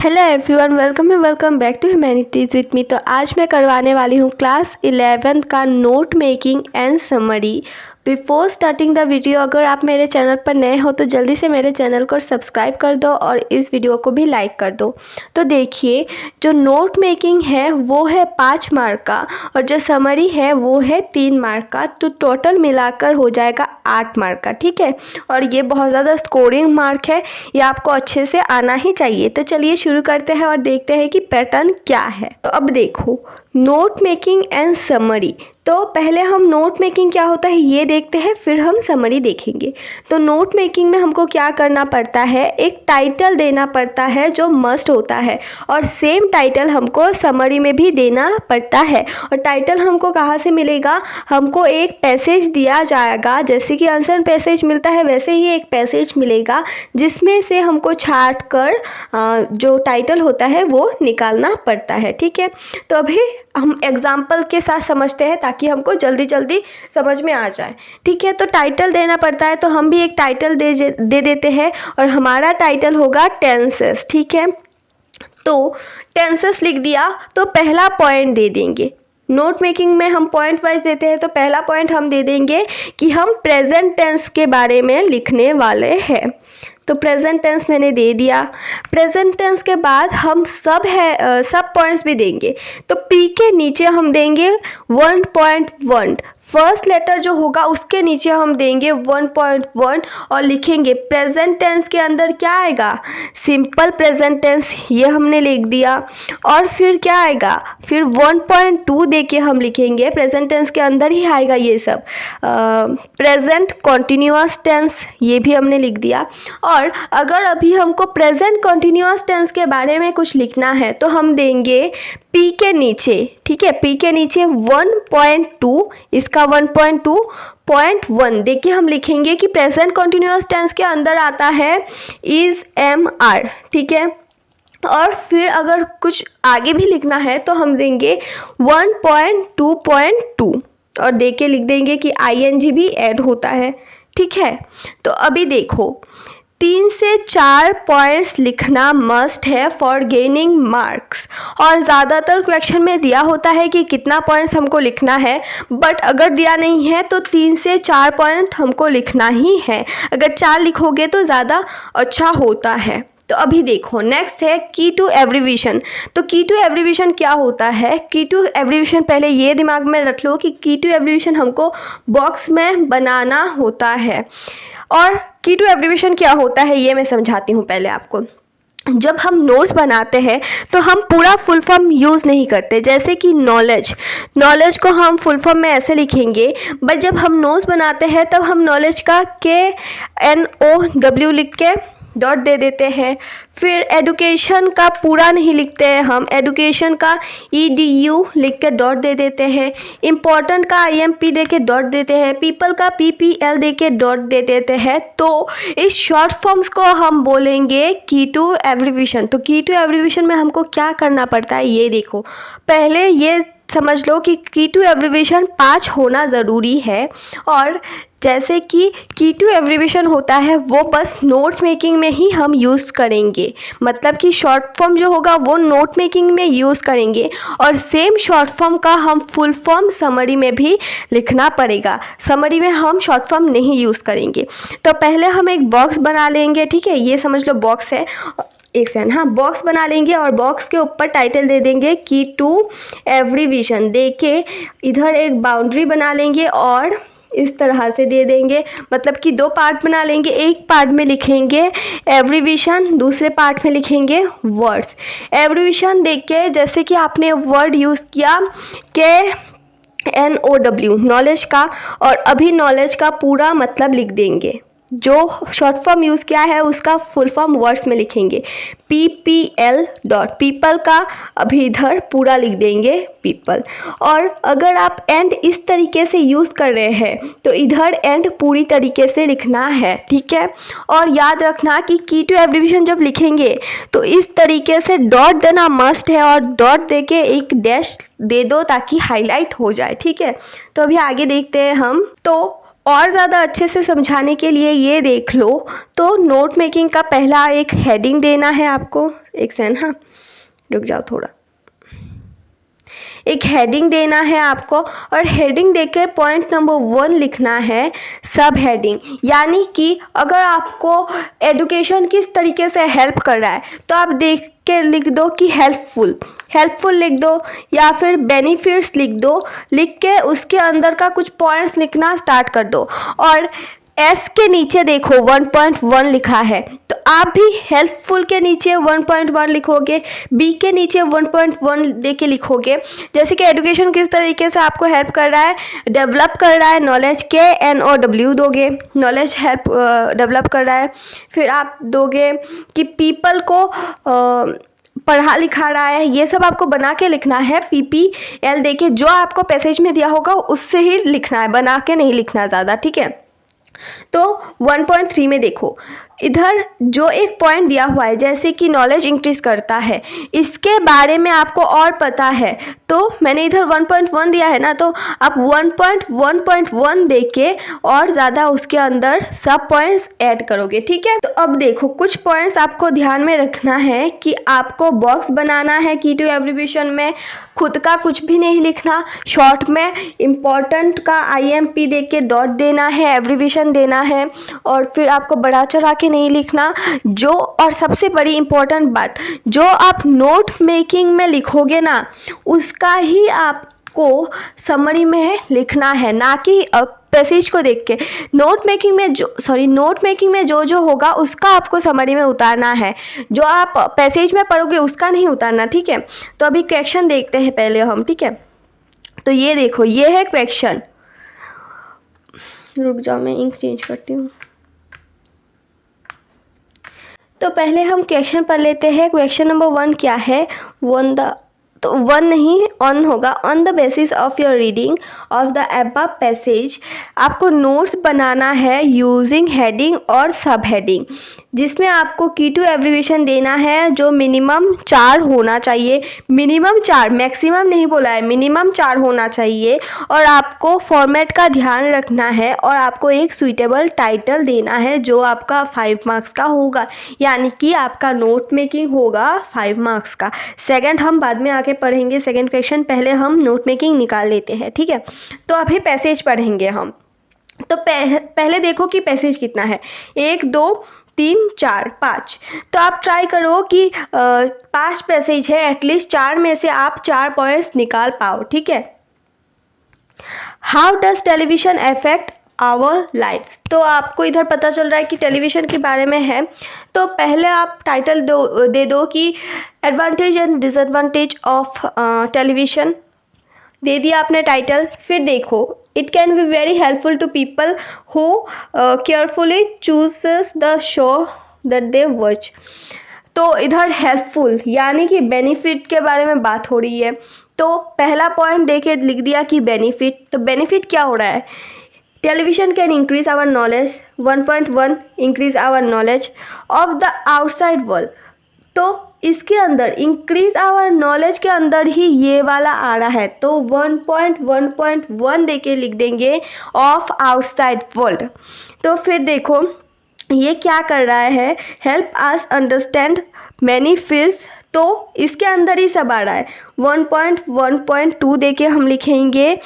Hello everyone, welcome back to humanities with me. तो आज मैं करवाने वाली हूँ क्लास 11th का note making and summary. Before starting the video, अगर आप मेरे चैनल पर नए हो तो जल्दी से मेरे चैनल को सब्सक्राइब कर दो और इस वीडियो को भी लाइक कर दो। तो देखिए, जो नोट मेकिंग है वो है 5 मार्क का और जो समरी है वो है 3 मार्क का। तो टोटल मिलाकर हो जाएगा 8 मार्क का, ठीक है। और ये बहुत ज़्यादा स्कोरिंग मार्क है, ये आपको अच्छे से आना ही चाहिए। तो चलिए शुरू करते हैं और देखते हैं कि पैटर्न क्या है। तो अब देखो, नोट मेकिंग एंड समरी। तो पहले हम नोट मेकिंग क्या होता है ये देखते हैं, फिर हम समरी देखेंगे। तो नोट मेकिंग में हमको क्या करना पड़ता है, एक टाइटल देना पड़ता है जो मस्ट होता है, और सेम टाइटल हमको समरी में भी देना पड़ता है। और टाइटल हमको कहाँ से मिलेगा, हमको एक पैसेज दिया जाएगा, जैसे कि आंसर पैसेज मिलता है वैसे ही एक पैसेज मिलेगा, जिसमें से हमको छाट कर जो टाइटल होता है वो निकालना पड़ता है, ठीक है। तो अभी हम एग्जाम्पल के साथ समझते हैं ताकि हमको जल्दी जल्दी समझ में आ जाए, ठीक है। तो टाइटल देना पड़ता है, तो हम भी एक टाइटल दे देते हैं और हमारा टाइटल होगा टेंसेस, ठीक है। तो टेंसेस लिख दिया तो पहला पॉइंट दे देंगे। नोट मेकिंग में हम पॉइंट वाइज देते हैं, तो पहला पॉइंट हम दे देंगे कि हम प्रेजेंट टेंस के बारे में लिखने वाले हैं। तो प्रेजेंट टेंस मैंने दे दिया। प्रेजेंट टेंस के बाद हम सब पॉइंट्स भी देंगे। तो पी के नीचे हम देंगे 1.1, फर्स्ट लेटर जो होगा उसके नीचे हम देंगे 1.1 और लिखेंगे प्रेजेंट टेंस के अंदर क्या आएगा, सिंपल प्रेजेंट टेंस, ये हमने लिख दिया। और फिर क्या आएगा, फिर 1.2 दे के हम लिखेंगे, प्रेजेंट टेंस के अंदर ही आएगा ये सब, प्रेजेंट कॉन्टिन्यूअस टेंस, ये भी हमने लिख दिया। और अगर अभी हमको प्रेजेंट कॉन्टिन्यूअस टेंस के बारे में कुछ लिखना है तो हम देंगे पी के नीचे, ठीक है, पी के नीचे 1.2, इसका 1.2.1 देखिए हम लिखेंगे कि प्रेजेंट कॉन्टिन्यूअस टेंस के अंदर आता है इज, एम, आर, ठीक है। और फिर अगर कुछ आगे भी लिखना है तो हम देंगे 1.2.2 और दे के लिख देंगे कि ING भी ऐड होता है, ठीक है। तो अभी देखो, 3 से 4 पॉइंट्स लिखना मस्ट है फॉर गेनिंग मार्क्स। और ज़्यादातर क्वेश्चन में दिया होता है कि कितना पॉइंट्स हमको लिखना है, बट अगर दिया नहीं है तो 3 से 4 पॉइंट हमको लिखना ही है। अगर 4 लिखोगे तो ज़्यादा अच्छा होता है। तो अभी देखो, नेक्स्ट है की टू एब्रीविएशन। तो की टू एब्रीविएशन क्या होता है, की टू एब्रीविएशन पहले ये दिमाग में रख लो कि की टू एब्रीविएशन हमको बॉक्स में बनाना होता है। और की टू एब्रीविएशन क्या होता है ये मैं समझाती हूँ पहले आपको। जब हम नोट्स बनाते हैं तो हम पूरा फुल फॉर्म यूज़ नहीं करते, जैसे कि नॉलेज को हम फुल फॉर्म में ऐसे लिखेंगे, बट जब हम नोट्स बनाते हैं तब हम नॉलेज का KNOW लिख के डॉट दे देते हैं। फिर एडुकेशन का पूरा नहीं लिखते हैं, हम एडुकेशन का EDU लिख के डॉट दे देते हैं। इम्पॉर्टेंट का IMP दे के डॉट देते हैं। पीपल का PPL दे के डॉट दे देते हैं। तो इस शॉर्ट फॉर्म्स को हम बोलेंगे की टू एब्रीविएशन। तो की टू एब्रीविएशन में हमको क्या करना पड़ता है ये देखो, पहले ये समझ लो कि की टू एब्रीविएशन 5 होना ज़रूरी है। और जैसे कि की टू एब्रीविएशन होता है वो बस नोट मेकिंग में ही हम यूज़ करेंगे, मतलब कि शॉर्ट फॉर्म जो होगा वो नोट मेकिंग में यूज़ करेंगे और सेम शॉर्ट फॉर्म का हम फुल फॉर्म समरी में भी लिखना पड़ेगा। समरी में हम शॉर्ट फॉर्म नहीं यूज़ करेंगे। तो पहले हम एक बॉक्स बना लेंगे, ठीक है, ये समझ लो बॉक्स है, एक सेकंड, हाँ, बॉक्स बना लेंगे और बॉक्स के ऊपर टाइटल दे देंगे की टू एब्रीविएशन, दे के इधर एक बाउंड्री बना लेंगे और इस तरह से दे देंगे, मतलब कि 2 पार्ट बना लेंगे। एक पार्ट में लिखेंगे एब्रीविएशन, दूसरे पार्ट में लिखेंगे वर्ड्स। एब्रीविएशन देख के जैसे कि आपने वर्ड यूज़ किया KNOW नॉलेज का, और अभी नॉलेज का पूरा मतलब लिख देंगे। जो शॉर्ट फॉर्म यूज़ किया है उसका फुल फॉर्म वर्ड्स में लिखेंगे। PPL डॉट, पीपल का अभी इधर पूरा लिख देंगे पीपल। और अगर आप एंड इस तरीके से यूज़ कर रहे हैं तो इधर एंड पूरी तरीके से लिखना है, ठीक है। और याद रखना कि की टू एब्रीविएशन जब लिखेंगे तो इस तरीके से डॉट देना मस्ट है, और डॉट दे के एक डैश दे दो ताकि हाईलाइट हो जाए, ठीक है। तो अभी आगे देखते हैं हम। तो और ज़्यादा अच्छे से समझाने के लिए ये देख लो। तो नोट मेकिंग का पहला एक हेडिंग देना है आपको। एक सेकंड, हाँ रुक जाओ थोड़ा। एक हेडिंग देना है आपको और हेडिंग देकर पॉइंट नंबर 1 लिखना है सब हेडिंग। यानी कि अगर आपको एजुकेशन किस तरीके से हेल्प कर रहा है तो आप देख के लिख दो कि हेल्पफुल लिख दो या फिर बेनिफिट्स लिख दो। लिख के उसके अंदर का कुछ पॉइंट्स लिखना स्टार्ट कर दो। और एस के नीचे देखो 1.1 लिखा है तो आप भी हेल्पफुल के नीचे 1.1 लिखोगे, बी के नीचे 1.1 दे के लिखोगे। जैसे कि एजुकेशन किस तरीके से आपको हेल्प कर रहा है, डेवलप कर रहा है, नॉलेज के NOW दोगे, नॉलेज हेल्प डेवलप कर रहा है। फिर आप दोगे कि पीपल को पढ़ा लिखा रहा है। ये सब आपको बना के लिखना है। PPL देके जो आपको पैसेज में दिया होगा उससे ही लिखना है, बना के नहीं लिखना ज़्यादा, ठीक है। तो 1.3 में देखो इधर जो एक पॉइंट दिया हुआ है जैसे कि नॉलेज इंक्रीज करता है, इसके बारे में आपको और पता है तो मैंने इधर 1.1 दिया है ना, तो आप 1.1.1 देके और ज़्यादा उसके अंदर सब पॉइंट्स ऐड करोगे, ठीक है। तो अब देखो कुछ पॉइंट्स आपको ध्यान में रखना है कि आपको बॉक्स बनाना है की टू एब्रीविएशन में, खुद का कुछ भी नहीं लिखना, शॉर्ट में इम्पॉर्टेंट का IMP दे के डॉट देना है, एब्रीविएशन देना है और फिर आपको बढ़ा चढ़ा के नहीं लिखना। जो और सबसे बड़ी इम्पोर्टेंट बात, जो आप नोट मेकिंग में लिखोगे ना उसका ही आपको समरी में लिखना है, ना कि पैसेज को देख के। नोट मेकिंग में जो होगा उसका आपको समरी में उतारना है, जो आप पैसेज में पढ़ोगे उसका नहीं उतारना, ठीक है। तो अभी क्वेश्चन देखते हैं पहले हम, ठीक है। तो ये देखो ये है क्वेश्चन, रुक जाओ मैं इंक चेंज करती हूँ। तो पहले हम क्वेश्चन पढ़ लेते हैं। क्वेश्चन नंबर 1 क्या है, तो 1 नहीं ऑन होगा। On the basis of your reading of the above passage आपको नोट्स बनाना है यूजिंग हेडिंग और सब हेडिंग, जिसमें आपको की टू एब्रीविएशन देना है जो मिनिमम 4 होना चाहिए। मिनिमम 4, मैक्सिमम नहीं बोला है, मिनिमम 4 होना चाहिए। और आपको फॉर्मेट का ध्यान रखना है और आपको एक सुइटेबल टाइटल देना है जो आपका 5 मार्क्स का होगा, यानी कि आपका नोट मेकिंग होगा 5 मार्क्स का। सेकंड हम बाद में आके पढ़ेंगे सेकंड क्वेश्चन, पहले हम नोट मेकिंग निकाल लेते हैं, ठीक है। तो अभी पैसेज पढ़ेंगे हम। तो पहले देखो कि पैसेज कितना है, 1 2 3 4 5। तो आप ट्राई करो कि 5 पैसेज है, एटलीस्ट 4 में से आप 4 पॉइंट्स निकाल पाओ, ठीक है। How does television affect our life. तो आपको इधर पता चल रहा है कि टेलीविज़न के बारे में है। तो पहले आप टाइटल दे दो कि advantage and disadvantage of television, दे दिया आपने टाइटल। फिर देखो it can be very helpful to people who carefully chooses the show that they watch. तो इधर हेल्पफुल यानी कि बेनिफिट के बारे में बात हो रही है। तो पहला पॉइंट देके लिख दिया कि बेनिफिट। तो बेनिफिट क्या हो रहा है, television can increase our knowledge, 1.1 increase our knowledge of the outside world. तो इसके अंदर इंक्रीज आवर नॉलेज के अंदर ही ये वाला आ रहा है, तो 1.1.1 दे के लिख देंगे ऑफ आउटसाइड वर्ल्ड। तो फिर देखो ये क्या कर रहा है, help us understand many fields. तो इसके अंदर ही सब आ रहा है। 1.1.2 दे के हम लिखेंगे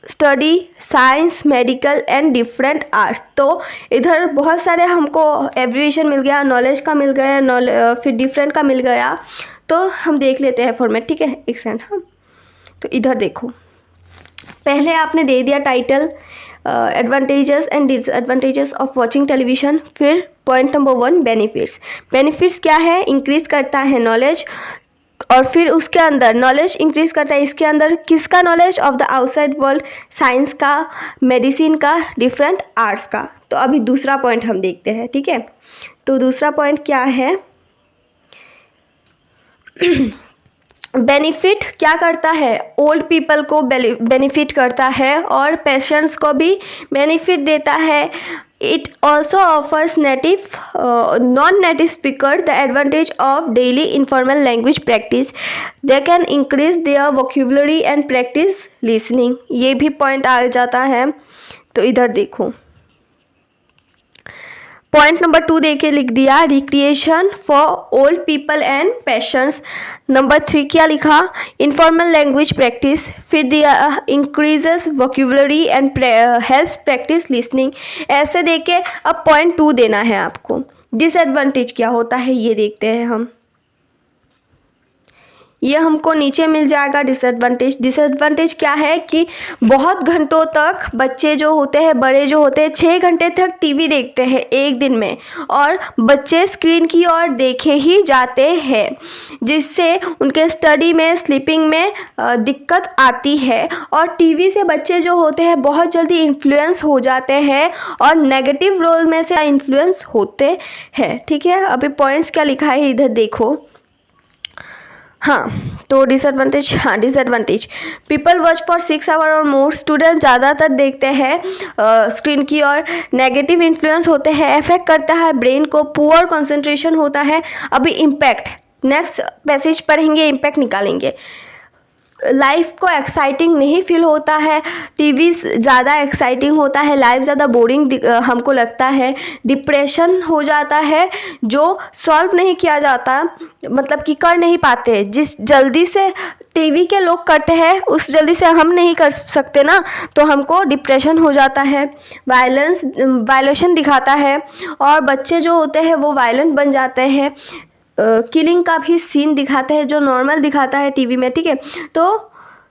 study science medical and different arts. तो इधर बहुत सारे हमको एब्रीविएशन मिल गया, नॉलेज का मिल गया, फिर डिफरेंट का मिल गया। तो हम देख लेते हैं फॉर्मेट, ठीक है, एक सेकंड। हाँ तो इधर देखो पहले आपने दे दिया title advantages and disadvantages of watching television. फिर पॉइंट नंबर 1 बेनिफिट्स। बेनिफिट्स क्या है, इंक्रीज करता है नॉलेज। और फिर उसके अंदर नॉलेज इंक्रीज करता है, इसके अंदर किसका knowledge, of the outside world, science का, मेडिसिन का, डिफरेंट आर्ट्स का। तो अभी दूसरा पॉइंट हम देखते हैं, ठीक है। तो दूसरा पॉइंट क्या है, बेनिफिट क्या करता है, ओल्ड पीपल को बेनिफिट करता है और पेशेंट्स को भी बेनिफिट देता है। It also offers non-native speaker the advantage of daily informal language practice. They can increase their vocabulary and practice listening. ये भी पॉइंट आ जाता है। तो इधर देखो, पॉइंट नंबर 2 देके लिख दिया, recreation for old people and patients. Number 3 क्या लिखा, इनफॉर्मल लैंग्वेज प्रैक्टिस। फिर दिया increases vocabulary and helps practice listening. ऐसे देके अब पॉइंट 2 देना है आपको। डिसएडवांटेज क्या होता है ये देखते हैं हम, ये हमको नीचे मिल जाएगा। डिसएडवांटेज क्या है कि बहुत घंटों तक बच्चे जो होते हैं, बड़े जो होते हैं, 6 घंटे तक टीवी देखते हैं एक दिन में, और बच्चे स्क्रीन की ओर देखे ही जाते हैं, जिससे उनके स्टडी में, स्लीपिंग में दिक्कत आती है। और टीवी से बच्चे जो होते हैं बहुत जल्दी इन्फ्लुएंस हो जाते हैं और नेगेटिव रोल में से इन्फ्लुएंस होते हैं। ठीक है, अभी पॉइंट्स क्या लिखा है इधर देखो। हाँ, तो disadvantage people watch for 6 hour और मोर। स्टूडेंट ज़्यादातर देखते हैं स्क्रीन की और नेगेटिव इन्फ्लुएंस होते हैं, इफेक्ट करता है ब्रेन को, पुअर कंसंट्रेशन होता है। अभी इम्पैक्ट, नेक्स्ट पैसेज पढ़ेंगे, इम्पैक्ट निकालेंगे। लाइफ को एक्साइटिंग नहीं फील होता है, टीवी ज़्यादा एक्साइटिंग होता है, लाइफ ज़्यादा बोरिंग हमको लगता है। डिप्रेशन हो जाता है जो सॉल्व नहीं किया जाता, मतलब कि कर नहीं पाते। जिस जल्दी से टीवी के लोग करते हैं उस जल्दी से हम नहीं कर सकते ना, तो हमको डिप्रेशन हो जाता है। वायलेशन दिखाता है और बच्चे जो होते हैं वो वायलेंट बन जाते हैं। किलिंग का भी सीन दिखाते हैं जो नॉर्मल दिखाता है टीवी में। ठीक है, तो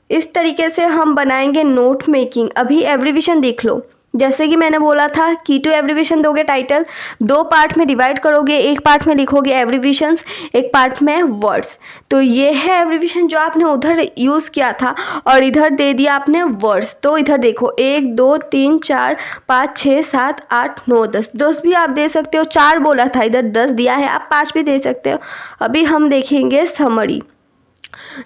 इस तरीके से हम बनाएंगे नोट मेकिंग। अभी एब्रीविएशन देख लो, जैसे कि मैंने बोला था की टू एब्रीविएशन दोगे टाइटल, 2 पार्ट में डिवाइड करोगे, एक पार्ट में लिखोगे एब्रीविएशंस, एक पार्ट में वर्ड्स। तो ये है एब्रीविएशन जो आपने उधर यूज़ किया था और इधर दे दिया आपने वर्ड्स। तो इधर देखो 1 2 3 4 5 6 7 8 9 10, 10 भी आप दे सकते हो, 4 बोला था, इधर 10 दिया है, आप 5 भी दे सकते हो। अभी हम देखेंगे समरी।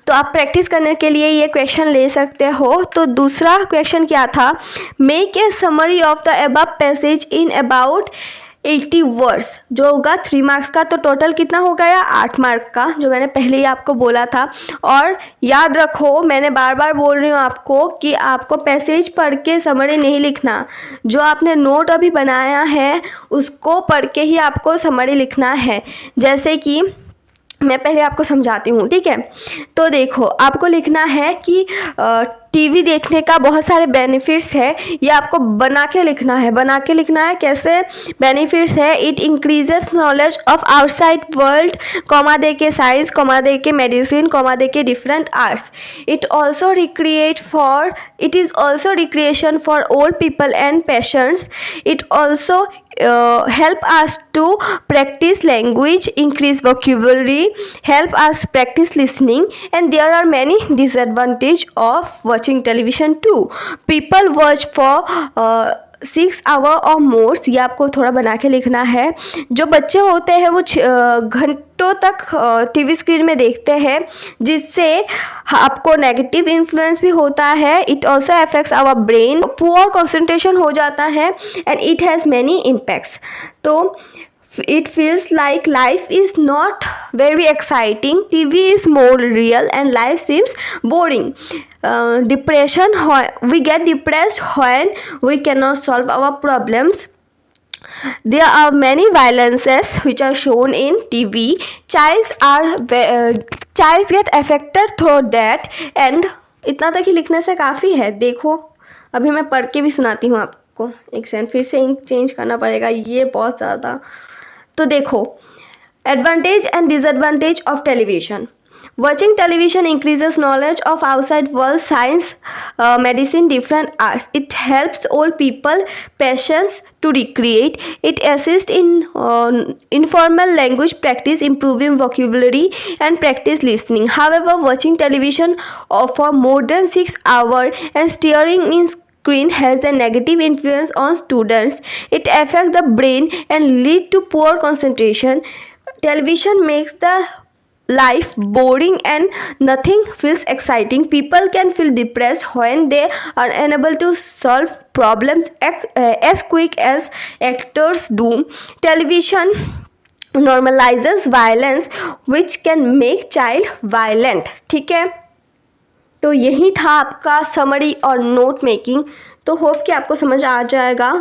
तो आप प्रैक्टिस करने के लिए ये क्वेश्चन ले सकते हो। तो दूसरा क्वेश्चन क्या था, make a summary of the above passage in about 80 words, जो होगा 3 मार्क्स का। तो टोटल कितना हो गया, 8 मार्क का, जो मैंने पहले ही आपको बोला था। और याद रखो, मैंने बार बार बोल रही हूँ आपको कि आपको पैसेज पढ़ के समरी नहीं लिखना, जो आपने नोट अभी बनाया है उसको पढ़ के ही आपको समरी लिखना है। जैसे कि मैं पहले आपको समझाती हूँ, ठीक है। तो देखो, आपको लिखना है कि टीवी देखने का बहुत सारे बेनिफिट्स है, ये आपको बना के लिखना है। कैसे बेनिफिट्स है, it increases knowledge of outside world, comma दे के साइंस, कॉमा दे के मेडिसिन, कॉमा दे के different arts. It is also recreation for old people and patients. It also help us to practice language, increase vocabulary, help us practice listening, and there are many disadvantage of watching television too. People watch for 6 hour और Morse, ये आपको थोड़ा बना के लिखना है। जो बच्चे होते हैं वो घंटों तक टीवी स्क्रीन में देखते हैं, जिससे आपको नेगेटिव इन्फ्लुएंस भी होता है। It also affects our brain, poor concentration हो जाता है, and it has many impacts. तो it feels like life is not very exciting, TV is more real, and life seems boring. We get depressed when we cannot solve our problems. There are many violences which are shown in TV. Child get affected through that, and इतना तक ही लिखने से काफ़ी है। देखो, अभी मैं पढ़ के भी सुनाती हूँ आपको। एक सेकंड, फिर से इंक चेंज करना पड़ेगा, ये बहुत ज़्यादा। तो देखो, advantage and disadvantage of television. Watching television increases knowledge of outside world, science, medicine, different arts. It helps old people, patients to recreate. It assists in informal language practice, improving vocabulary and practice listening. However, watching television for more than 6 hours and staring in screen has a negative influence on students. It affects the brain and lead to poor concentration. Television makes the life boring and nothing feels exciting. People can feel depressed when they are unable to solve problems as quick as actors do. Television normalizes violence which can make child violent. ठीक है, तो यही था आपका summary और note making. तो hope कि आपको समझ आ जाएगा।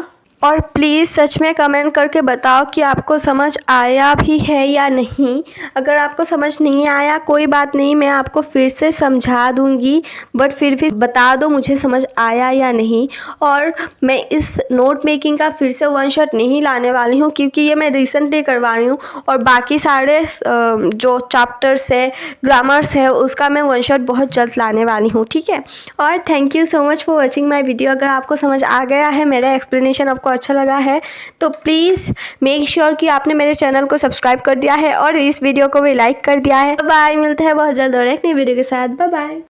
और प्लीज़ सच में कमेंट करके बताओ कि आपको समझ आया भी है या नहीं। अगर आपको समझ नहीं आया कोई बात नहीं, मैं आपको फिर से समझा दूंगी, बट फिर भी बता दो मुझे समझ आया या नहीं। और मैं इस नोट मेकिंग का फिर से वन शॉट नहीं लाने वाली हूँ, क्योंकि ये मैं रिसेंटली करवा रही हूँ और बाकी सारे जो चैप्टर्स है, ग्रामर्स है, उसका मैं वन शॉट बहुत जल्द लाने वाली हूँ, ठीक है। और thank you so much for watching my video. अगर आपको समझ आ गया है, मेरा एक्सप्लेनेशन आपको अच्छा लगा है, तो प्लीज़ मेक श्योर कि आपने मेरे चैनल को सब्सक्राइब कर दिया है और इस वीडियो को भी लाइक कर दिया है। बाय, मिलते हैं बहुत जल्द और एक नई वीडियो के साथ। Bye bye.